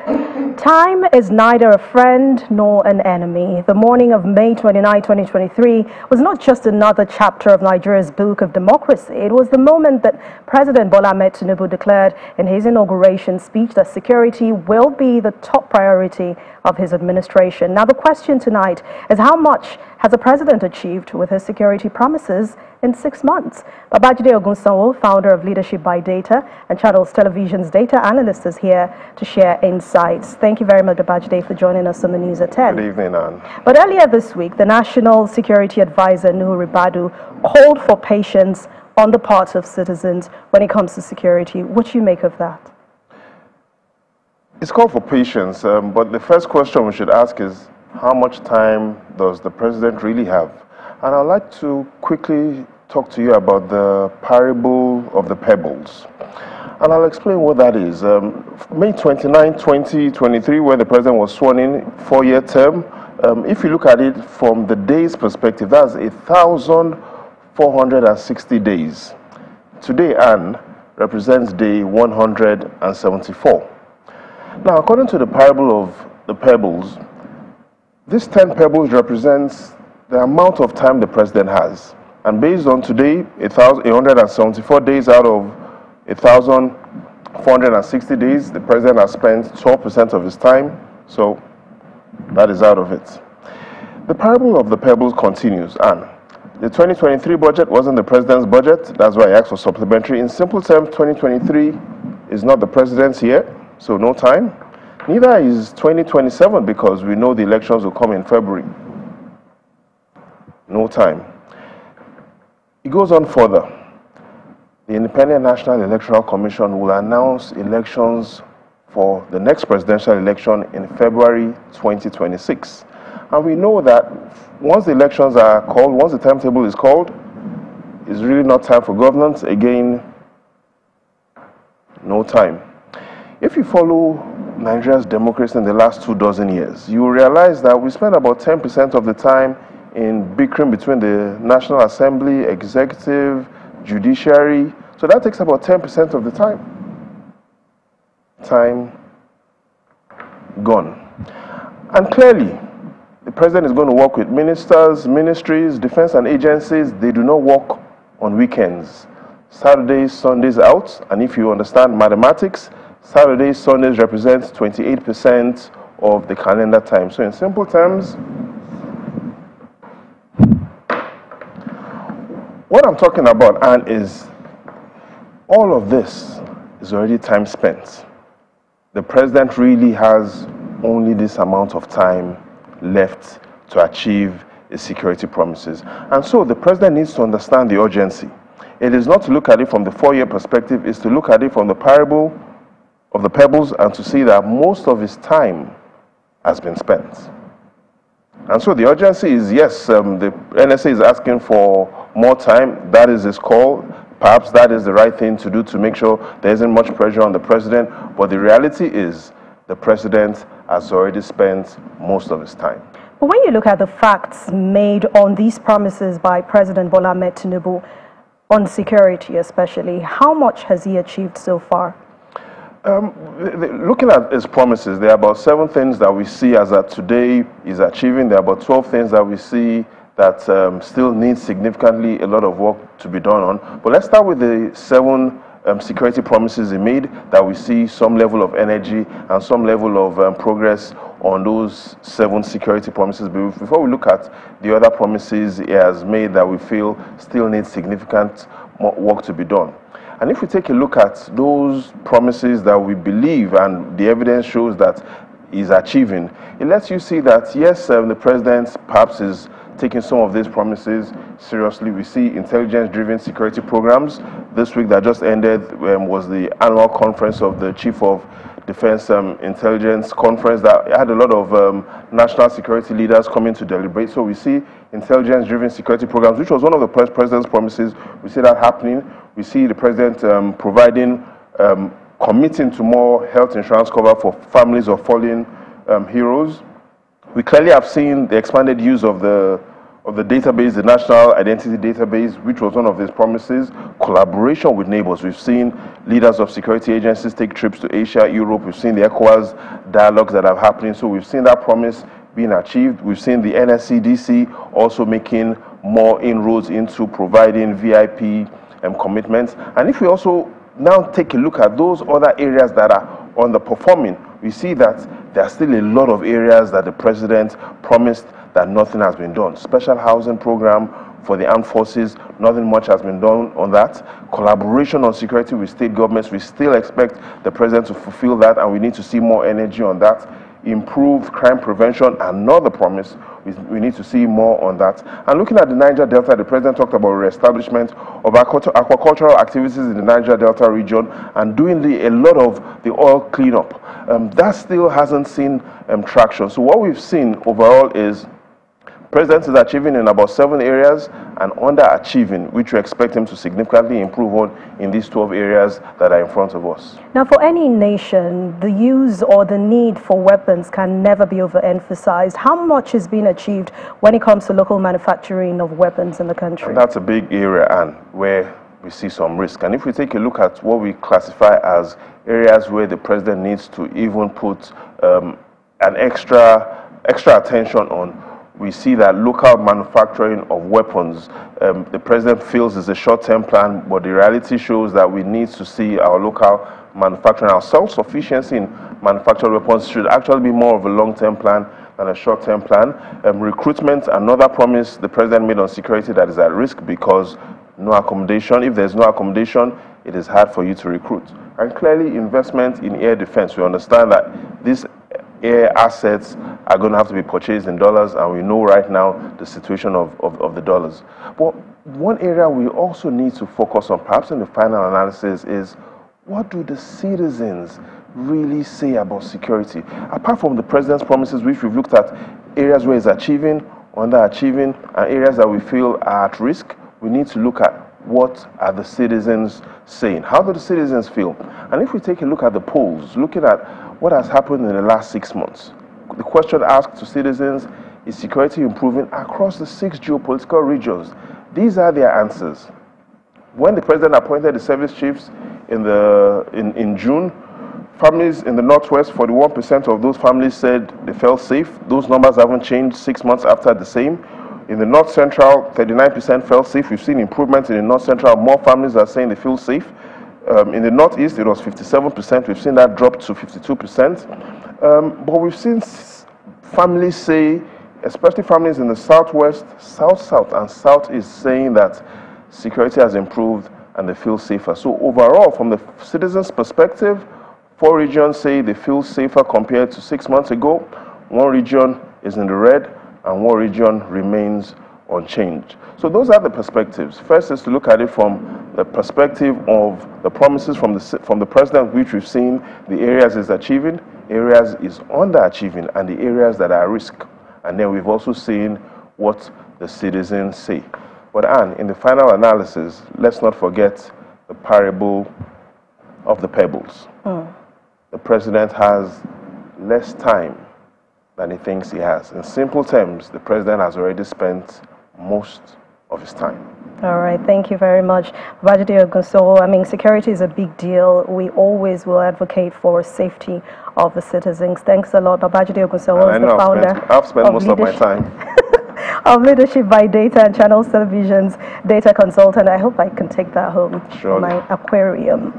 Time is neither a friend nor an enemy. The morning of May 29, 2023 was not just another chapter of Nigeria's book of democracy. It was the moment that President Bola Ahmed Tinubu declared in his inauguration speech that security will be the top priority of his administration. Now, the question tonight is, how much has the president achieved with his security promises in 6 months? Babajide Ogunsanwo, founder of Leadership by Data and Channels Television's data analyst, is here to share insights. Thank you very much, Babajide, for joining us on the news at 10. Good evening, Anne. But earlier this week, the National Security Advisor, Nuhu Ribadu, called for patience on the part of citizens when it comes to security. What do you make of that? It's called for patience, but the first question we should ask is, how much time does the president really have? And I'd like to quickly talk to you about the parable of the pebbles. And I'll explain what that is. May 29, 2023, where the president was sworn in, 4-year term, if you look at it from the day's perspective, that's 1,460 days. Today, Anne, represents day 174. Now, according to the parable of the pebbles, this 10 pebbles represents the amount of time the president has. And based on today, 174 days out of 1,460 days, the president has spent 12% of his time, so that is out of it. The parable of the pebbles continues, and the 2023 budget wasn't the president's budget. That's why I asked for supplementary. In simple terms, 2023 is not the president's year, so no time. Neither is 2027 because we know the elections will come in February. No time. It goes on further. The Independent National Electoral Commission will announce elections for the next presidential election in February 2026. And we know that once the elections are called, once the timetable is called, it's really not time for governance. Again, no time. If you follow Nigeria's democracy in the last 24 years, you will realize that we spend about 10% of the time in bickering between the National Assembly, executive, judiciary. So that takes about 10% of the time. Time gone. And clearly, the president is going to work with ministers, ministries, defense and agencies. They do not work on weekends. Saturdays, Sundays out. And if you understand mathematics, Saturdays, Sundays represents 28% of the calendar time. So in simple terms, what I'm talking about, Anne, is all of this is already time spent. The president really has only this amount of time left to achieve his security promises. And so the president needs to understand the urgency. It is not to look at it from the 4-year perspective, it's to look at it from the parable of the pebbles and to see that most of his time has been spent. And so the urgency is, yes, the NSA is asking for more time. That is his call. Perhaps that is the right thing to do to make sure there isn't much pressure on the president. But the reality is the president has already spent most of his time. But when you look at the facts made on these promises by President Bola Ahmed Tinubu, on security especially, how much has he achieved so far? Looking at his promises, there are about 7 things that we see as that today is achieving. There are about 12 things that we see that still need significantly a lot of work to be done on. But let's start with the 7 security promises he made that we see some level of energy and some level of progress on those 7 security promises. Before we look at the other promises he has made that we feel still need significant work to be done. And if we take a look at those promises that we believe and the evidence shows that he's achieving, it lets you see that, yes, the president perhaps is taking some of these promises seriously. We see intelligence-driven security programs. This week that just ended was the annual conference of the Chief of Defense Intelligence Conference that had a lot of national security leaders coming to deliberate. So we see intelligence-driven security programs, which was one of the president's promises. We see that happening. We see the president committing to more health insurance cover for families of fallen heroes. We clearly have seen the expanded use of the of the database, the National Identity Database, which was one of his promises. Collaboration with neighbors. We've seen leaders of security agencies take trips to Asia, Europe. We've seen the ECOWAS dialogues that have happening. So we've seen that promise being achieved. We've seen the NSCDC also making more inroads into providing VIP commitments. And if we also now take a look at those other areas that are underperforming, we see that there are still a lot of areas that the president promised that nothing has been done. Special housing program for the armed forces, nothing much has been done on that. Collaboration on security with state governments, we still expect the president to fulfill that, and we need to see more energy on that. Improved crime prevention, another promise. We need to see more on that. And looking at the Niger Delta, the president talked about re-establishment of aquacultural activities in the Niger Delta region and doing a lot of the oil cleanup. That still hasn't seen traction. So what we've seen overall is President is achieving in about 7 areas and underachieving, which we expect him to significantly improve on in these 12 areas that are in front of us. Now, for any nation, the use or the need for weapons can never be overemphasized. How much is being achieved when it comes to local manufacturing of weapons in the country? And that's a big area, and where we see some risk. And if we take a look at what we classify as areas where the president needs to even put an extra attention on, we see that local manufacturing of weapons, the president feels is a short-term plan, but the reality shows that we need to see our local manufacturing, our self-sufficiency in manufactured weapons should actually be more of a long-term plan than a short-term plan. Recruitment, another promise the president made on security that is at risk because no accommodation. If there's no accommodation, it is hard for you to recruit. And clearly, investment in air defense. We understand that these air assets are going to have to be purchased in dollars, and we know right now the situation of the dollars. But one area we also need to focus on, perhaps in the final analysis, is what do the citizens really say about security? Apart from the president's promises, which we've looked at, areas where he's achieving, underachieving, and areas that we feel are at risk, we need to look at what are the citizens saying. How do the citizens feel? And if we take a look at the polls, looking at what has happened in the last 6 months, the question asked to citizens, is security improving across the 6 geopolitical regions? These are their answers. When the president appointed the service chiefs in June, families in the Northwest, 41% of those families said they felt safe. Those numbers haven't changed 6 months after the same. In the North Central, 39% felt safe. We've seen improvements in the North Central. More families are saying they feel safe. In the Northeast, it was 57%. We've seen that drop to 52%. But we've seen families say, especially families in the Southwest, South, and Southeast, saying that security has improved and they feel safer. So overall, from the citizens' perspective, 4 regions say they feel safer compared to 6 months ago. 1 region is in the red, and 1 region remains unchanged. So those are the perspectives. First is to look at it from the perspective of the promises from the president, which we've seen the areas is achieving, areas is underachieving, and the areas that are at risk. And then we've also seen what the citizens say. But Anne, in the final analysis, let's not forget the parable of the pebbles. The president has less time than he thinks he has. In simple terms, the president has already spent most of his time. All right, thank you very much. Babajide Ogunso, I mean, security is a big deal. We always will advocate for safety of the citizens. Thanks a lot. Babajide Ogunso was the founder. I've spent most of my time. Of Leadership by Data and Channels Television's data consultant. I hope I can take that home. Surely. My aquarium.